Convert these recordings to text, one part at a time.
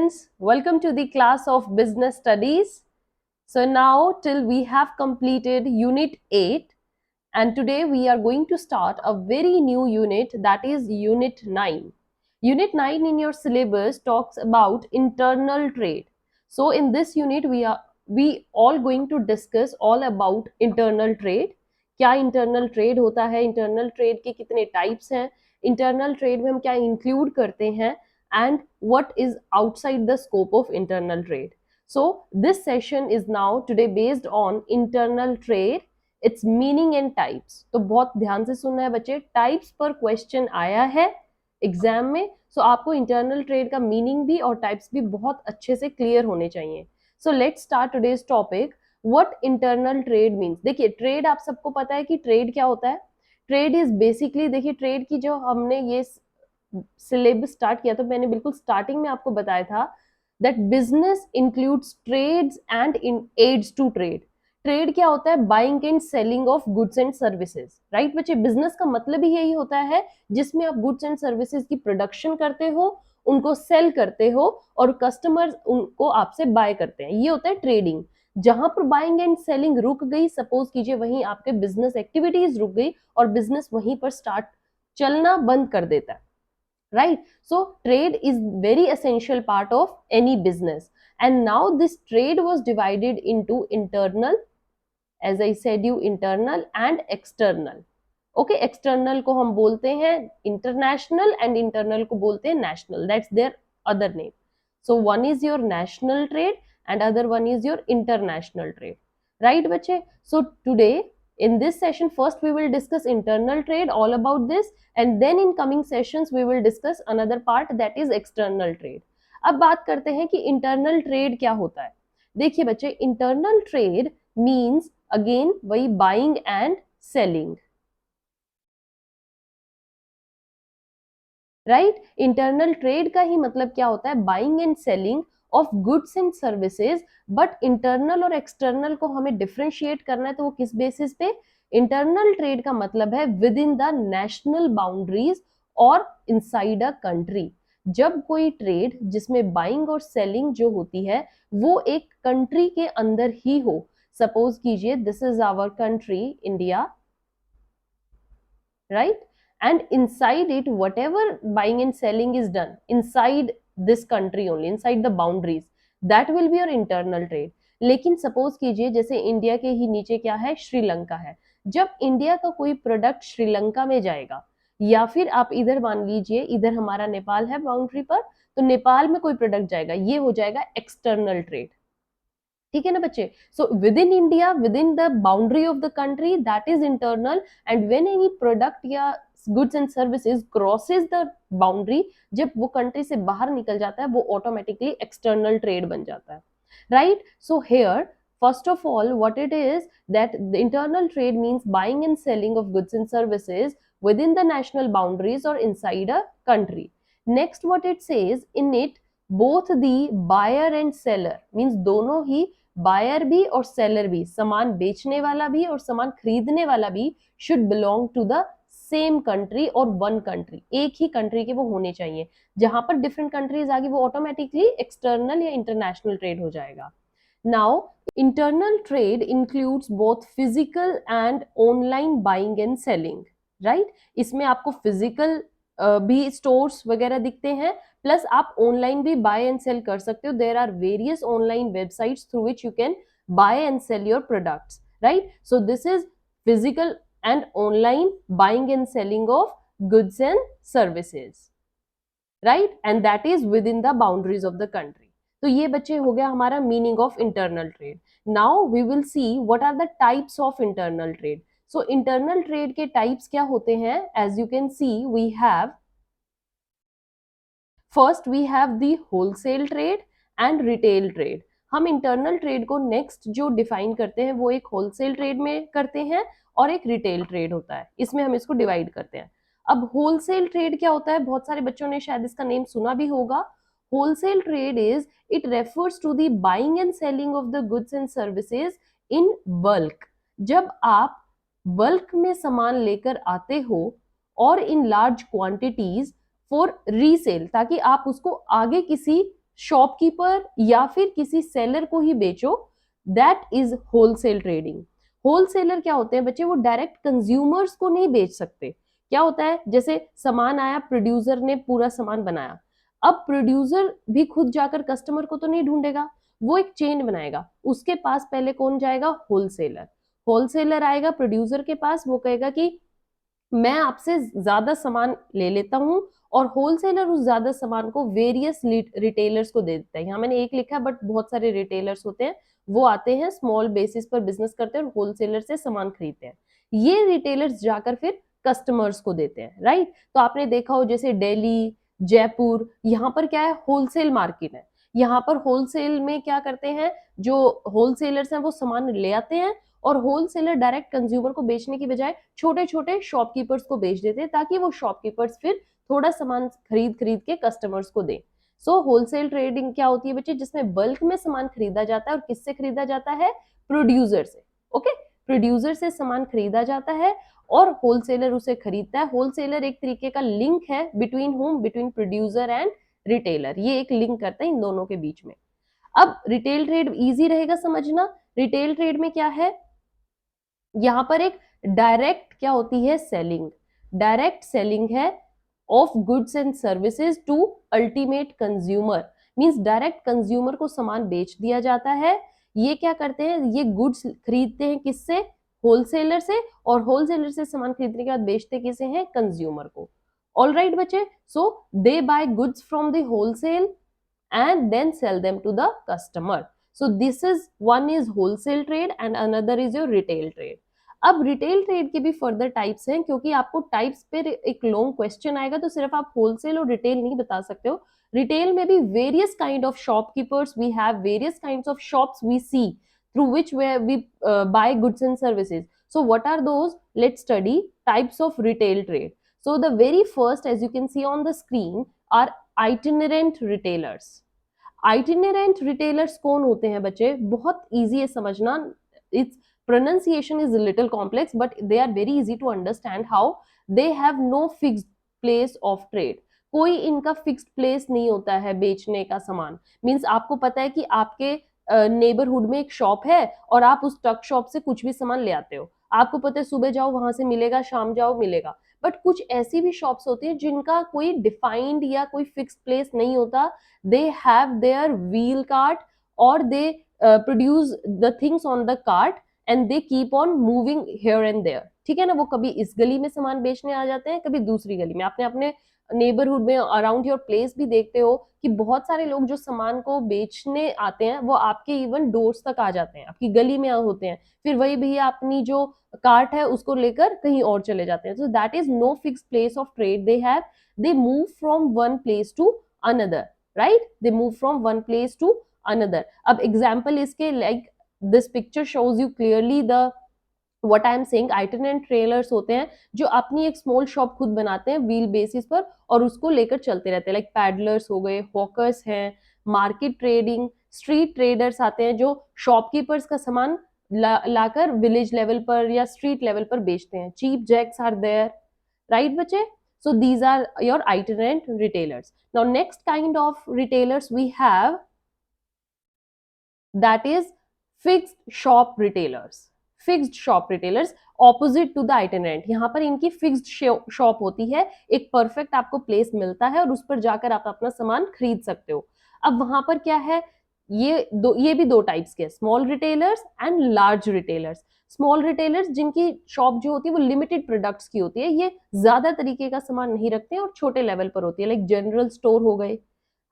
students, welcome to the class of business studies. So now till we have completed unit 8 and today we are going to start a very new unit, that is unit 9. Unit 9 in your syllabus talks about internal trade. So in this unit we all going to discuss all about internal trade. क्या internal trade होता है, internal trade के कितने types हैं, internal trade में हम क्या include करते हैं, and what is outside the scope of internal trade. So this session is now today based on internal trade, its meaning and types. तो बहुत ध्यान से सुनना है बच्चे, टाइप्स पर क्वेश्चन आया है एग्जाम में, सो आपको इंटरनल ट्रेड का मीनिंग भी और टाइप्स भी बहुत अच्छे से क्लियर होने चाहिए. So let's start today's topic. What internal trade means. देखिए ट्रेड आप सबको पता है कि ट्रेड क्या होता है. ट्रेड इज बेसिकली, देखिए ट्रेड की जो हमने ये सिलेबस स्टार्ट किया तो मैंने बिल्कुल स्टार्टिंग में आपको बताया था that business includes trades and in aids to trade. Trade क्या होता है? Buying and selling of goods and services. Right बच्चे, बिजनेस का मतलब ही यही होता है जिसमें आप गुड्स एंड सर्विसेज की प्रोडक्शन करते हो, उनको सेल करते हो और कस्टमर्स उनको आपसे बाय करते हैं. ये होता है ट्रेडिंग. जहां पर बाइंग एंड सेलिंग रुक गई, सपोज कीजिए वहीं आपके बिजनेस एक्टिविटीज रुक गई और बिजनेस वहीं पर स्टार्ट चलना बंद कर देता है. Right, so trade is very essential part of any business, and now this trade was divided into internal, as I said you, internal and external. Okay, external को हम बोलते हैं international and internal को बोलते हैं national. That's their other name. So one is your national trade and other one is your international trade. Right बच्चे? So today in this session first we will discuss internal trade, all about this, and then in coming sessions we will discuss another part, that is external trade. अब बात करते हैं कि internal trade क्या होता है. देखिए बच्चे, internal trade means again वही buying and selling. Right, internal trade का ही मतलब क्या होता है? Buying and selling of goods and services. But internal और एक्सटर्नल को हमें डिफरेंशिएट करना है, तो वो किस बेसिस पे? इंटरनल ट्रेड का मतलब है with in the national boundaries और इनसाइड अ कंट्री. जब कोई ट्रेड जिसमें बाइंग और सेलिंग जो होती है वो एक कंट्री के अंदर ही हो. सपोज कीजिए this is our country India, right, and inside it whatever buying and selling is done inside this country only, inside the boundaries, that will be your internal trade. लेकिन सपोज कीजिए जैसे India के ही नीचे क्या है? श्रीलंका है. जब इंडिया का कोई प्रोडक्ट श्रीलंका में जाएगा, या फिर आप इधर मान लीजिए इधर हमारा नेपाल है बाउंड्री पर, तो नेपाल में कोई प्रोडक्ट जाएगा, ये हो जाएगा एक्सटर्नल ट्रेड. ठीक है ना बच्चे? So within India, within the boundary of the country, that is internal. And when any product या goods and services crosses the boundary, जब वो कंट्री से बाहर निकल जाता है, वो ऑटोमेटिकली एक्सटर्नल ट्रेड बन जाता है. Right, so here first of all what it is that the internal trade means buying and selling of goods and services within the national boundaries or inside a country. Next what it says in it, both the buyer and seller means दोनों ही buyer भी और seller भी, सामान बेचने वाला भी और सामान खरीदने वाला भी, should belong to the same country और वन कंट्री. एक ही कंट्री के वो होने चाहिए. जहां पर डिफरेंट कंट्रीज आ गई वो ऑटोमेटिकली एक्सटर्नल या इंटरनेशनल ट्रेड हो जाएगा. Now internal trade includes both physical and online buying and selling. Right, इसमें आपको फिजिकल भी स्टोर्स वगैरह दिखते हैं, प्लस आप ऑनलाइन भी बाय एंड सेल कर सकते हो. There are various online websites through which you can buy and sell your products. Right, so this is physical and online buying and selling of goods and services. Right, and that is within the boundaries of the country. तो ये बच्चे हो गया हमारा meaning of internal trade. Now we will see what are the types of internal trade. So internal trade के types क्या होते हैं? As you can see we have, first we have the wholesale trade and retail trade. हम internal trade को next जो define करते हैं वो एक होलसेल ट्रेड में करते हैं और एक रिटेल ट्रेड होता है, इसमें हम इसको डिवाइड करते हैं. अब होलसेल ट्रेड क्या होता है? बहुत सारे बच्चों ने शायद इसका नेम सुना भी होगा. Wholesale trade is, it refers to the buying and selling of the goods and services in bulk. जब आप बल्क में सामान लेकर आते हो और in large quantities for resale, ताकि आप उसको आगे किसी शॉपकीपर या फिर किसी सेलर को ही बेचो, that is wholesale trading. Wholesaler क्या होते हैं बच्चे, वो डायरेक्ट कंज्यूमर्स को नहीं बेच सकते। क्या होता है, जैसे सामान आया, प्रोड्यूसर ने पूरा सामान बनाया, अब प्रोड्यूसर भी खुद जाकर कस्टमर को तो नहीं ढूंढेगा, वो एक चेन बनाएगा, उसके पास पहले कौन जाएगा, होलसेलर। होलसेलर आएगा प्रोड्यूसर के पास, वो कहेगा कि मैं आपसे ज्यादा सामान ले लेता हूं, और होलसेलर उस ज्यादा सामान को वेरियस रिटेलर्स को दे देता है। यहाँ मैंने एक लिखा है बट बहुत सारे रिटेलर्स होते हैं, वो आते हैं स्मॉल बेसिस पर बिजनेस करते हैं और होलसेलर से सामान खरीदते हैं। ये रिटेलर्स जाकर फिर कस्टमर्स को देते हैं, राइट। तो आपने देखा हो जैसे दिल्ली, जयपुर, यहाँ पर क्या है, होलसेल मार्केट है। यहाँ पर होलसेल में क्या करते हैं, जो होलसेलर्स हैं वो सामान ले आते हैं, और होलसेलर डायरेक्ट कंज्यूमर को बेचने की बजाय छोटे छोटे शॉपकीपर्स को बेच देते हैं, ताकि वो शॉपकीपर्स फिर थोड़ा सामान खरीद खरीद के कस्टमर्स को दे। सो होलसेल ट्रेडिंग क्या होती है बच्चे, जिसमें बल्क में सामान खरीदा जाता है, और किससे खरीदा जाता है, प्रोड्यूसर से। ओके, प्रोड्यूसर से सामान खरीदा जाता है और होलसेलर उसे खरीदता है। होलसेलर एक तरीके का लिंक है between home, between producer and retailer, ये एक लिंक करता है इन दोनों के बीच में। अब रिटेल ट्रेड इजी रहेगा समझना। रिटेल ट्रेड में क्या है, यहां पर एक डायरेक्ट क्या होती है, सेलिंग, डायरेक्ट सेलिंग है of goods and services to ultimate consumer. Means direct consumer को सामान बेच दिया जाता है। ये क्या करते हैं, ये गुड्स खरीदते हैं किससे, होलसेलर से, और होलसेलर से सामान खरीदने के बाद बेचते किसे हैं, कंज्यूमर को। ऑल राइट बच्चे, so they buy goods from the wholesale and then sell them to the customer. So this is, one is wholesale trade and another is your retail trade. अब रिटेल ट्रेड के भी further types हैं, क्योंकि आपको types पे एक long question आएगा, तो सिर्फ आप होलसेल और रिटेल नहीं बता सकते हो। रिटेल में भी various kind of shopkeepers we have, various kinds of shops we see through which we buy goods and services. So what are those? Let's study types of retail trade. So the very first, as you can see on the screen, are itinerant retailers. Itinerant retailers कौन होते हैं बच्चे, बहुत easy है समझना। Its pronunciation is little complex but they are very easy to understand. How, they have no fixed place of trade, कोई इनका fixed place नहीं होता है बेचने का सामान। मींस आपको पता है कि आपके नेबरहुड में एक शॉप है और आप उस टक शॉप से कुछ भी सामान ले आते हो, आपको पता है सुबह जाओ वहां से मिलेगा, शाम जाओ मिलेगा। बट कुछ ऐसी भी शॉप्स होती है जिनका कोई डिफाइंड या कोई फिक्स्ड प्लेस नहीं होता। they have their wheel cart, or they produce the things on the cart and they keep on moving here and there। ठीक है ना, वो कभी इस गली में सामान बेचने आ जाते हैं, कभी दूसरी गली में। आपने अपने नेबरहुड में अराउंड योर प्लेस भी देखते हो कि बहुत सारे लोग जो सामान को बेचने आते हैं वो आपके इवन डोर्स तक आ जाते हैं, आपकी गली में होते हैं, फिर वही भैया अपनी जो कार्ट है उसको लेकर कहीं और चले जाते हैं। So that is no fixed place of trade they have, they move from one place to another, right, they move from one place to another। अब example इसके like this picture shows you clearly the what I am saying। itinerant trailers होते हैं जो अपनी एक small shop खुद बनाते हैं व्हील बेसिस पर और उसको लेकर चलते रहते हैं, लाइक पैडलर्स हो गए, हॉकर्स हैं, मार्केट ट्रेडिंग, स्ट्रीट ट्रेडर्स आते हैं जो शॉपकीपर्स का सामान लाकर विलेज लेवल पर या स्ट्रीट लेवल पर बेचते हैं। Cheap jacks are there, right बच्चे। So these are your itinerant retailers। Now next kind of retailers we have, that is fixed shop retailers। fixed shop retailers opposite to the itinerant, यहाँ पर इनकी fixed shop होती है, एक perfect आपको place मिलता है और उस पर जाकर आप अपना सामान खरीद सकते हो। अब वहां पर क्या है, ये भी दो टाइप्स के, small retailers and large retailers. Small retailers जिनकी शॉप जो होती है वो लिमिटेड प्रोडक्ट्स की होती है, ये ज्यादा तरीके का सामान नहीं रखते हैं और छोटे लेवल पर होती है, लाइक जनरल स्टोर हो गए,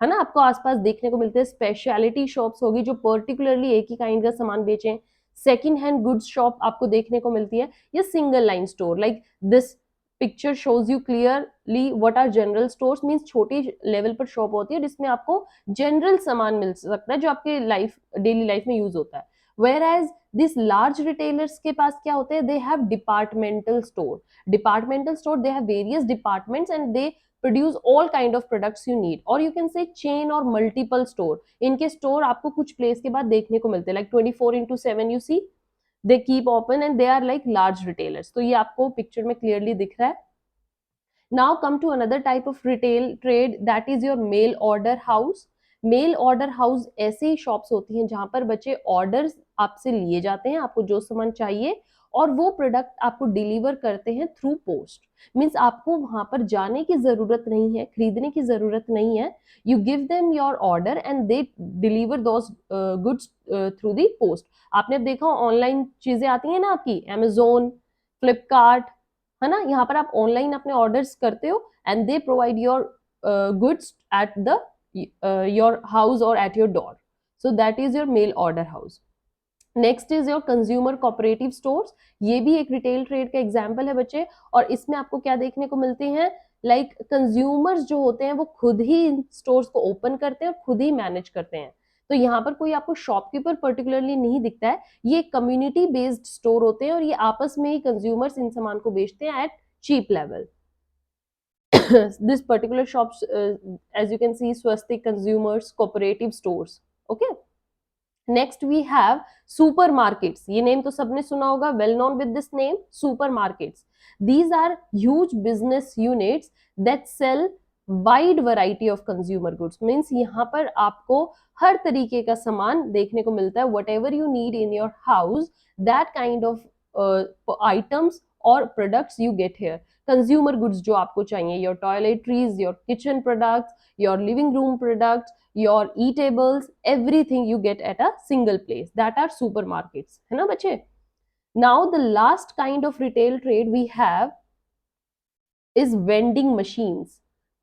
है ना, आपको आसपास देखने को मिलते हैं। स्पेशलिटी शॉप्स होगी जो पर्टिकुलरली एक ही काइंड का सामान बेचें। सेकंड हैंड गुड्स शॉप आपको देखने को मिलती है, या single line store, like this picture shows you clearly what are general stores. Means छोटी लेवल पर शॉप होती है जिसमें आपको जनरल सामान मिल सकता है जो आपके डेली लाइफ में यूज होता है। Whereas these large retailers के पास क्या होते हैं, they have departmental store। departmental store, they have various departments and they produce all kind of products you need, or you can say chain or multiple store। इनके store आपको कुछ place के बाद देखने को मिलते हैं, like 24/7 you see they keep open and they are like large retailers। तो ये आपको picture में clearly दिख रहा है। Now come to another type of retail trade, that is your mail order house। Mail order house ऐसे ही shops होती हैं जहां पर बच्चे ऑर्डर्स आपसे लिए जाते हैं, आपको जो सामान चाहिए और वो प्रोडक्ट आपको डिलीवर करते हैं थ्रू पोस्ट। मीन्स आपको वहां पर जाने की जरूरत नहीं है, खरीदने की जरूरत नहीं है। You give them your order and they deliver those goods through the post. आपने देखा ऑनलाइन चीजें आती हैं ना आपकी, Amazon, फ्लिपकार्ट, है ना, यहाँ पर आप ऑनलाइन अपने ऑर्डर्स करते हो and they provide your goods at the your house और at your door. So that is your mail order house. Next is your consumer cooperative stores. ये भी एक रिटेल ट्रेड का एग्जाम्पल है बच्चे, और इसमें आपको क्या देखने को मिलते हैं, लाइक कंज्यूमर्स जो होते हैं वो खुद ही इन स्टोर्स को ओपन करते हैं और खुद ही मैनेज करते हैं। तो यहाँ पर कोई आपको शॉपकीपर पर्टिकुलरली नहीं दिखता है, ये कम्युनिटी बेस्ड स्टोर होते हैं और ये आपस में ही कंज्यूमर्स इन सामान को बेचते हैं at cheap level. This particular shops, as you can see, Swastik Consumers Cooperative Stores. Okay. Next we have supermarkets. ये नेम तो सबने सुना होगा, well known with this name, supermarkets. These are huge business units that sell wide variety of consumer goods. Means यहाँ पर आपको हर तरीके का सामान देखने को मिलता है, whatever you need in your house, that kind of items और products you get here. Consumer goods जो आपको चाहिए, your toiletries, your kitchen products, your living room products, your eatables, everything you get at a single place, that are supermarkets, है ना बच्चे। Now the last kind of retail trade we have is vending machines.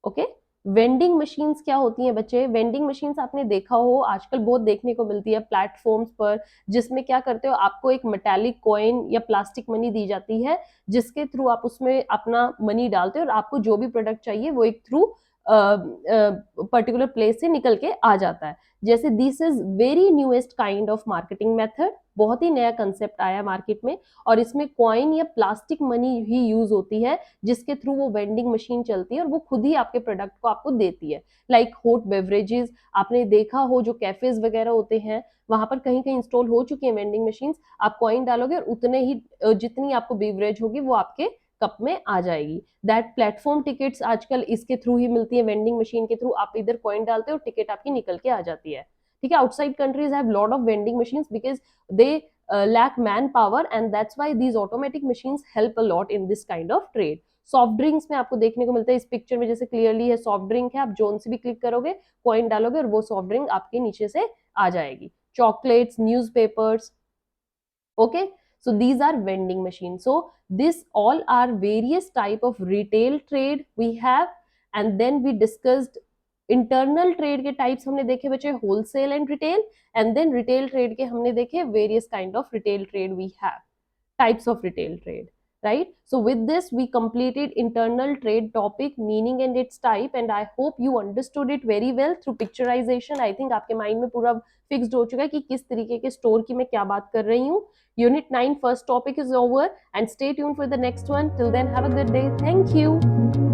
Okay, vending machines क्या होती हैं बच्चे? Vending machines आपने देखा हो आजकल बहुत देखने को मिलती है प्लेटफॉर्म्स पर, जिसमें क्या करते हो, आपको एक मेटालिक कॉइन या प्लास्टिक मनी दी जाती है जिसके थ्रू आप उसमें अपना मनी डालते हो और आपको जो भी प्रोडक्ट चाहिए वो एक थ्रू पर्टिकुलर प्लेस से निकल के आ जाता है। जैसे this is very newest kind of marketing method, बहुत ही नया कंसेप्ट आया मार्केट में, और इसमें कॉइन या प्लास्टिक मनी ही यूज होती है जिसके थ्रू वो वेंडिंग मशीन चलती है और वो खुद ही आपके प्रोडक्ट को आपको देती है। लाइक हॉट बेवरेजेस, आपने देखा हो जो कैफेज वगैरह होते हैं वहां पर कहीं कहीं इंस्टॉल हो चुकी है वेंडिंग मशीन। आप कॉइन डालोगे और उतने ही जितनी आपको बेवरेज होगी वो आपके कप में आ जाएगी। दैट प्लेटफॉर्म टिकट्स आजकल इसके थ्रू ही मिलती है, वेंडिंग मशीन के थ्रू आप इधर कॉइन डालते हो, टिकट आपकी निकल के आ जाती है। ठीक है, outside countries have lot of vending machines because they lack manpower and that's why these automatic machines help a lot in this kind of trade. Soft drinks में आपको देखने को मिलता है इस पिक्चर में, जैसे क्लियरली है सॉफ्ट ड्रिंक है, आप जोन से भी क्लिक करोगे, कॉइन डालोगे और वो सॉफ्ट ड्रिंक आपके नीचे से आ जाएगी। Chocolates, newspapers, okay, so these are vending machines. So this all are various type of retail trade we have, and then we discussed internal trade के types हमने देखे बच्चे, wholesale and retail, and then retail trade के हमने देखे various kind of retail trade we have, types of retail trade, right? So with this we completed internal trade topic, meaning and its type, and I hope you understood it very well through picturization. I think आपके mind में पूरा fixed हो चुका है कि किस तरीके के स्टोर की मैं क्या बात कर रही हूँ। Unit 9 first topic is over and stay tuned for the next one. Till then, have a good day. Thank you.